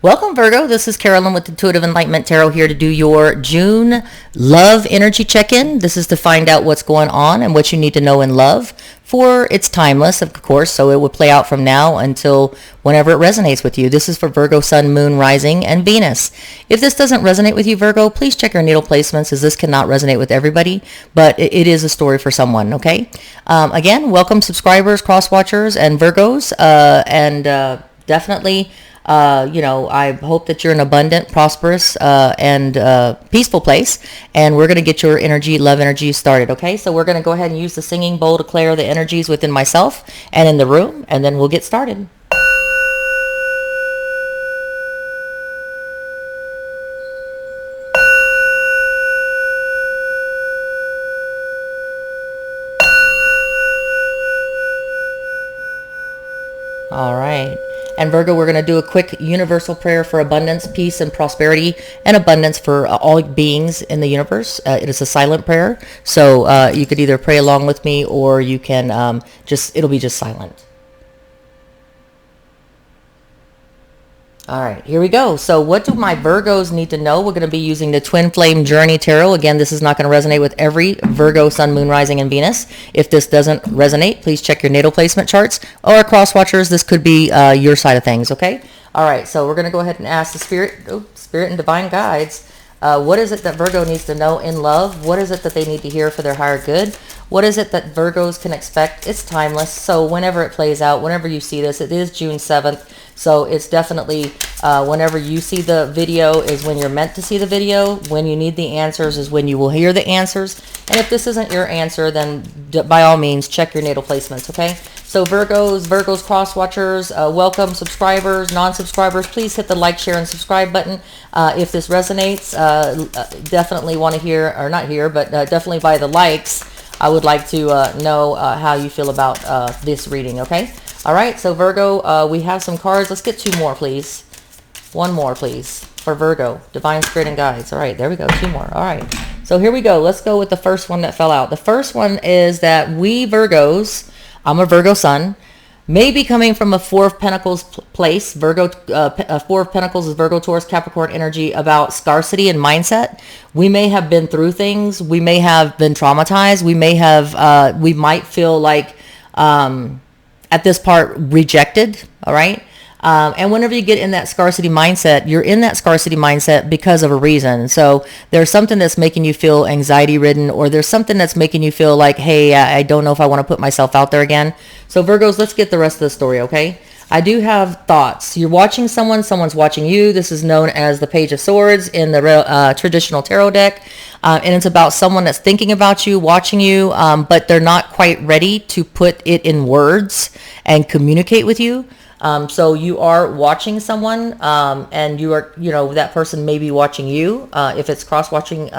Welcome, Virgo. This is Carolyn with Intuitive Enlightenment Tarot here to do your June love energy check-in. This is to find out what's going on and what you need to know in love. For it's timeless, of course, so it will play out from now until whenever it resonates with you. This is for Virgo, Sun, Moon, Rising, and Venus. If this doesn't resonate with you, Virgo, please check your needle placements, as this cannot resonate with everybody, but it is a story for someone, okay? Again, welcome subscribers, cross-watchers, and Virgos, definitely... I hope that you're in an abundant, prosperous, and peaceful place. And we're going to get your love energy started. Okay. So we're going to go ahead and use the singing bowl to clear the energies within myself and in the room. And then we'll get started. All right. And Virgo, we're going to do a quick universal prayer for abundance, peace, and prosperity, and abundance for all beings in the universe. It is a silent prayer, so you could either pray along with me, or you can it'll be just silent. All right, here we go. So what do my Virgos need to know? We're going to be using the Twin Flame Journey Tarot. Again, this is not going to resonate with every Virgo, Sun, Moon, Rising, and Venus. If this doesn't resonate, please check your natal placement charts. Or cross watchers, this could be your side of things, okay? All right, so we're going to go ahead and ask the Spirit and Divine Guides, what is it that Virgo needs to know in love? What is it that they need to hear for their higher good? What is it that Virgos can expect? It's timeless, so whenever it plays out, whenever you see this, it is June 7th. So it's definitely whenever you see the video is when you're meant to see the video. When you need the answers is when you will hear the answers. And if this isn't your answer, then by all means, check your natal placements, okay? So Virgos, cross-watchers, welcome subscribers, non-subscribers. Please hit the like, share, and subscribe button. If this resonates, definitely want to hear, or not hear, but definitely by the likes, I would like to know how you feel about this reading, okay? All right, so Virgo, we have some cards. Let's get two more, please. One more, please, for Virgo. Divine Spirit and Guides. All right, there we go. Two more. All right. So here we go. Let's go with the first one that fell out. The first one is that we Virgos, I'm a Virgo sun, may be coming from a Four of Pentacles place. Virgo, Four of Pentacles is Virgo, Taurus, Capricorn energy about scarcity and mindset. We may have been through things. We may have been traumatized. We might feel like... at this part, rejected, all right? And whenever you get in that scarcity mindset, you're in that scarcity mindset because of a reason. So there's something that's making you feel anxiety-ridden, or there's something that's making you feel like, hey, I don't know if I want to put myself out there again. So Virgos, let's get the rest of the story, okay? I do have thoughts. You're watching someone's watching you. This is known as the Page of Swords in the traditional tarot deck. And it's about someone that's thinking about you, watching you, but they're not quite ready to put it in words and communicate with you. So you are watching someone, and you are, that person may be watching you, if it's cross-watching,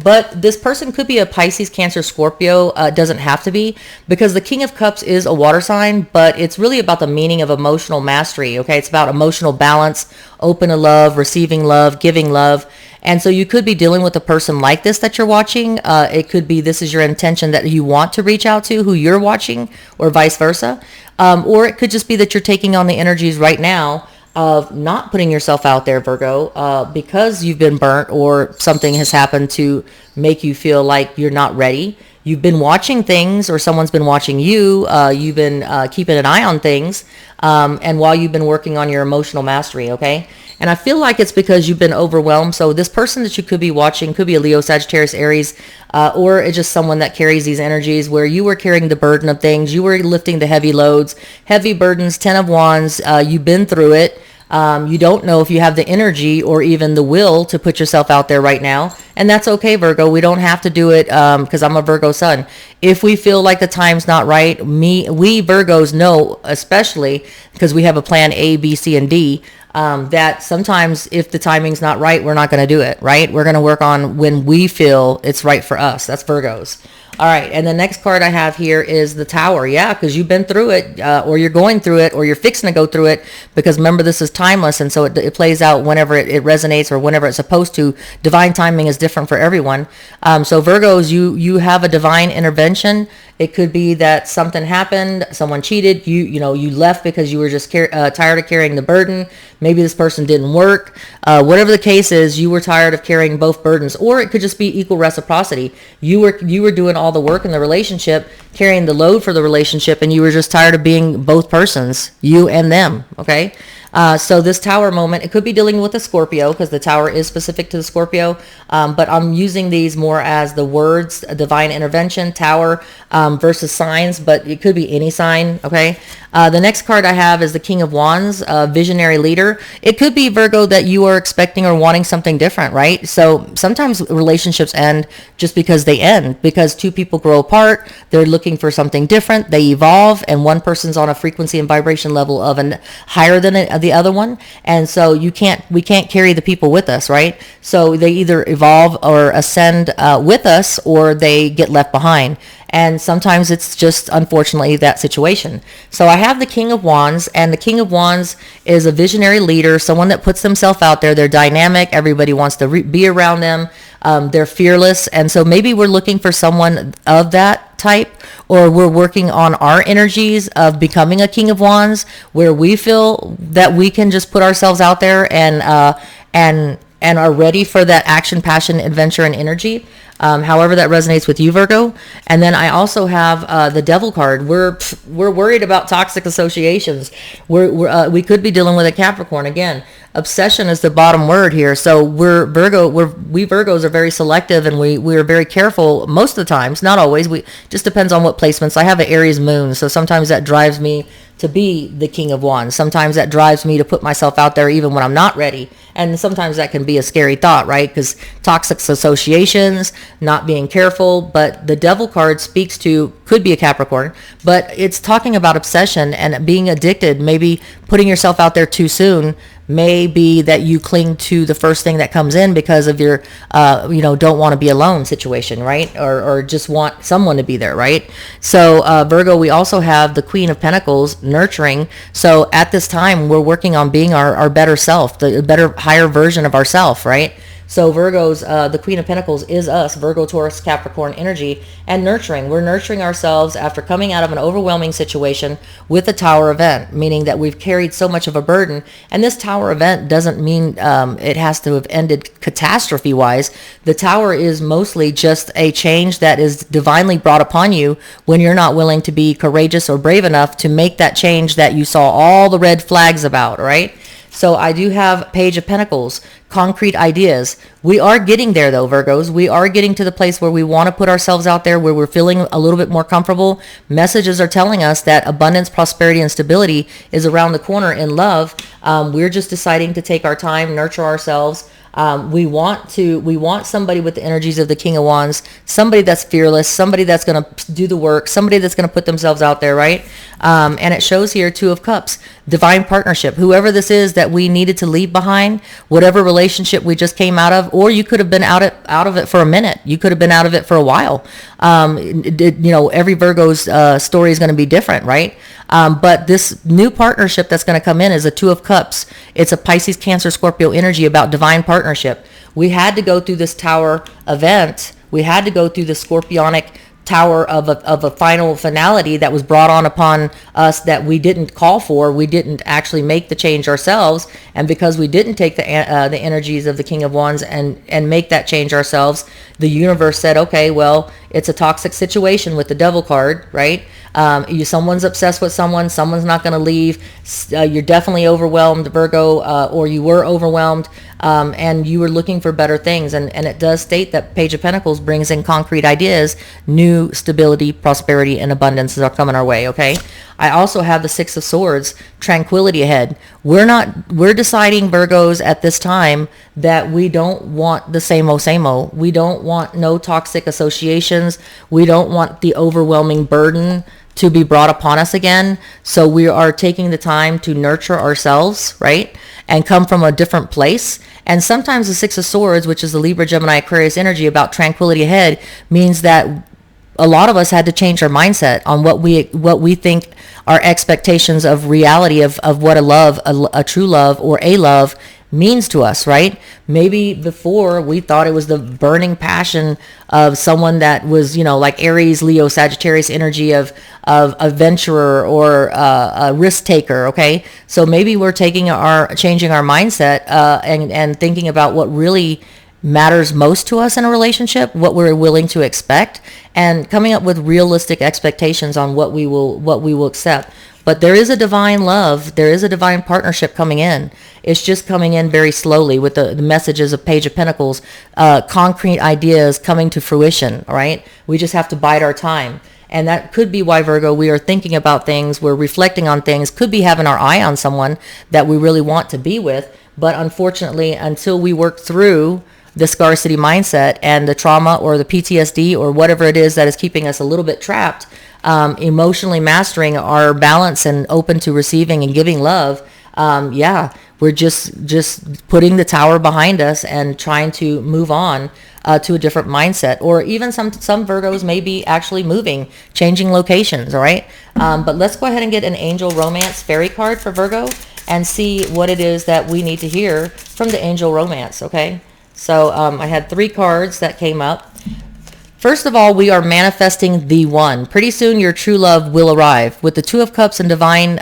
but this person could be a Pisces, Cancer, Scorpio. Doesn't have to be, because the King of Cups is a water sign, but it's really about the meaning of emotional mastery, okay? It's about emotional balance, open to love, receiving love, giving love. And so you could be dealing with a person like this that you're watching. It could be this is your intention that you want to reach out to who you're watching, or vice versa. Or it could just be that you're taking on the energies right now of not putting yourself out there, Virgo, because you've been burnt or something has happened to make you feel like you're not ready. You've been watching things, or someone's been watching you. You've been keeping an eye on things, and while you've been working on your emotional mastery, okay? And I feel like it's because you've been overwhelmed. So this person that you could be watching could be a Leo, Sagittarius, Aries, or it's just someone that carries these energies where you were carrying the burden of things. You were lifting the heavy loads, heavy burdens, 10 of Wands. You've been through it. You don't know if you have the energy or even the will to put yourself out there right now. And that's okay, Virgo. We don't have to do it because I'm a Virgo sun. If we feel like the time's not right, we Virgos know, especially because we have a plan A, B, C, and D, that sometimes if the timing's not right, we're not going to do it, right? We're going to work on when we feel it's right for us. That's Virgos. All right, and the next card I have here is the Tower. Yeah, because you've been through it, or you're going through it, or you're fixing to go through it, because remember, this is timeless, and so it plays out whenever it resonates or whenever it's supposed to. Divine timing is different for everyone. So Virgos, you have a divine intervention. It could be that something happened, someone cheated, you left because you were just tired of carrying the burden. Maybe this person didn't work. Whatever the case is, you were tired of carrying both burdens, or it could just be equal reciprocity. You were doing all the work in the relationship, carrying the load for the relationship, and you were just tired of being both persons, you and them. Okay. So this tower moment, it could be dealing with a Scorpio, because the tower is specific to the Scorpio. But I'm using these more as the words, divine intervention, tower, versus signs, but it could be any sign. Okay. The next card I have is the King of Wands, visionary leader. It could be, Virgo, that you are expecting or wanting something different, right? So sometimes relationships end just because they end, because two people grow apart. They're looking for something different. They evolve, and one person's on a frequency and vibration level of an higher than the other one. And so we can't carry the people with us, right? So they either evolve or ascend with us, or they get left behind. And sometimes it's just, unfortunately, that situation. So I have the King of Wands, and the King of Wands is a visionary leader, someone that puts themselves out there. They're dynamic. Everybody wants to be around them. They're fearless. And so maybe we're looking for someone of that type, or we're working on our energies of becoming a King of Wands, where we feel that we can just put ourselves out there and are ready for that action, passion, adventure, and energy. However that resonates with you, Virgo. And then I also have the Devil card. We're worried about toxic associations. We could be dealing with a Capricorn again. Obsession is the bottom word here. So we Virgos are very selective, and we're very careful most of the times. Not always. Just depends on what placements. I have an Aries moon, so sometimes that drives me to be the King of Wands. Sometimes that drives me to put myself out there even when I'm not ready. And sometimes that can be a scary thought, right? Because toxic associations, not being careful. But the Devil card could be a Capricorn, but it's talking about obsession and being addicted, maybe putting yourself out there too soon. May be that you cling to the first thing that comes in because of your, don't want to be alone situation, right? Or just want someone to be there, right? So Virgo, we also have the Queen of Pentacles, nurturing. So at this time, we're working on being our better self, the better, higher version of ourself, right? So Virgos, the Queen of Pentacles is us, Virgo, Taurus, Capricorn energy, and nurturing. We're nurturing ourselves after coming out of an overwhelming situation with a tower event, meaning that we've carried so much of a burden. And this tower event doesn't mean it has to have ended catastrophe-wise. The tower is mostly just a change that is divinely brought upon you when you're not willing to be courageous or brave enough to make that change that you saw all the red flags about, right? So I do have Page of Pentacles, concrete ideas. We are getting there though, Virgos. We are getting to the place where we want to put ourselves out there, where we're feeling a little bit more comfortable. Messages are telling us that abundance, prosperity, and stability is around the corner in love. We're just deciding to take our time, nurture ourselves. We want somebody with the energies of the King of Wands, somebody that's fearless, somebody that's going to do the work, somebody that's going to put themselves out there, right? And it shows here Two of Cups, divine partnership. Whoever this is that we needed to leave behind, whatever relationship we just came out of, or you could have been out of it for a minute. You could have been out of it for a while. Every Virgo's story is going to be different, right? But this new partnership that's going to come in is a Two of Cups. It's a Pisces, Cancer, Scorpio energy about divine partnership. We had to go through this tower event. We had to go through the scorpionic tower of a final finality that was brought on upon us that we didn't call for. We didn't actually make the change ourselves. And because we didn't take the energies of the King of Wands and make that change ourselves, the universe said, okay, well, it's a toxic situation with the Devil card, right? Someone's obsessed with someone's not going to leave. You're definitely overwhelmed, Virgo, or you were overwhelmed, and you were looking for better things. And it does state that Page of Pentacles brings in concrete ideas, new stability, prosperity, and abundance are coming our way, okay? I also have the Six of Swords, tranquility ahead. We're deciding, Virgos, at this time that we don't want the same old. We don't want no toxic associations. We don't want the overwhelming burden to be brought upon us again. So we are taking the time to nurture ourselves, right? And come from a different place. And sometimes the Six of Swords, which is the Libra, Gemini, Aquarius energy about tranquility ahead, means that a lot of us had to change our mindset on what we think our expectations of reality of what a true love or a love means to us, right? Maybe before we thought it was the burning passion of someone that was, like Aries, Leo, Sagittarius energy of a venturer or a risk taker. Okay. So maybe we're changing our mindset, and thinking about what really matters most to us in a relationship, what we're willing to expect, and coming up with realistic expectations on what we will accept. But there is a divine love, there is a divine partnership coming in. It's just coming in very slowly with the messages of Page of Pentacles, concrete ideas coming to fruition. All right, we just have to bide our time. And that could be why, Virgo, we are thinking about things, we're reflecting on things, could be having our eye on someone that we really want to be with. But unfortunately, until we work through the scarcity mindset and the trauma or the PTSD or whatever it is that is keeping us a little bit trapped, emotionally mastering our balance and open to receiving and giving love, we're just putting the tower behind us and trying to move on to a different mindset. Or even some Virgos may be actually moving, changing locations. All right. But let's go ahead and get an Angel Romance Fairy card for Virgo and see what it is that we need to hear from the Angel Romance. Okay. So I had 3 cards that came up. First of all, we are manifesting the one. Pretty soon your true love will arrive. With the Two of Cups and divine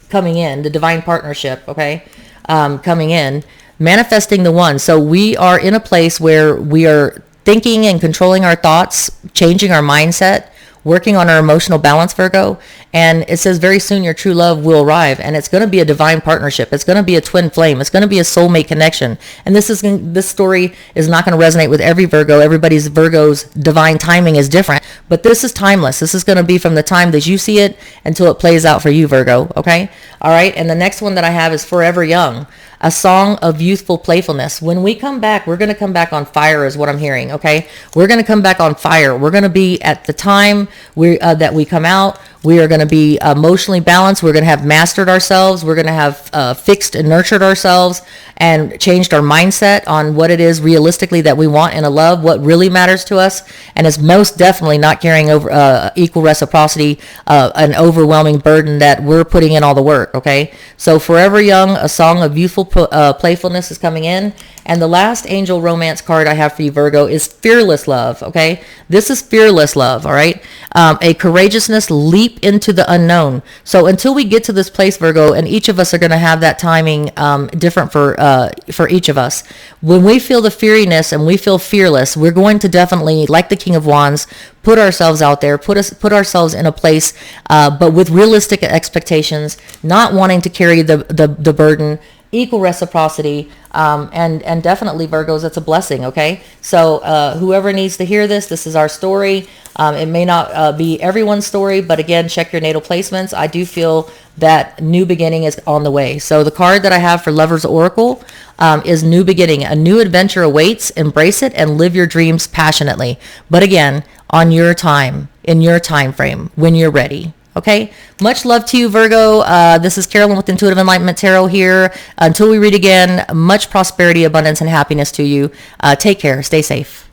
coming in, the divine partnership, okay, coming in, manifesting the one. So we are in a place where we are thinking and controlling our thoughts, changing our mindset, working on our emotional balance, Virgo. And it says very soon your true love will arrive, and it's going to be a divine partnership. It's going to be a twin flame. It's going to be a soulmate connection. And this story is not going to resonate with every Virgo. Virgo's divine timing is different, but this is timeless. This is going to be from the time that you see it until it plays out for you, Virgo. Okay. All right. And the next one that I have is Forever Young, a song of youthful playfulness. When we come back, we're going to come back on fire is what I'm hearing. Okay. We're going to come back on fire. We're going to be at the time that we come out. We are going to be emotionally balanced. We're going to have mastered ourselves. We're going to have fixed and nurtured ourselves and changed our mindset on what it is realistically that we want in a love, what really matters to us, and is most definitely not carrying over equal reciprocity, an overwhelming burden that we're putting in all the work. Okay, so Forever Young, a song of youthful playfulness is coming in. And the last Angel Romance card I have for you, Virgo, is Fearless Love. Okay, this is fearless love. All right, a courageousness leap into the unknown. So until we get to this place, Virgo, and each of us are going to have that timing different for each of us. When we feel the feariness and we feel fearless, we're going to definitely, like the King of Wands, put ourselves out there, put ourselves in a place, but with realistic expectations, not wanting to carry the burden, equal reciprocity, and definitely, Virgos, it's a blessing. Okay, so whoever needs to hear this is our story. It may not be everyone's story, but again, check your natal placements. I do feel that new beginning is on the way. So the card that I have for Lover's Oracle is New Beginning. A new adventure awaits. Embrace it and live your dreams passionately. But again, on your time, in your time frame, when you're ready. Okay, much love to you, Virgo. This is Carolyn with Intuitive Enlightenment Tarot here. Until we read again, much prosperity, abundance, and happiness to you. Take care. Stay safe.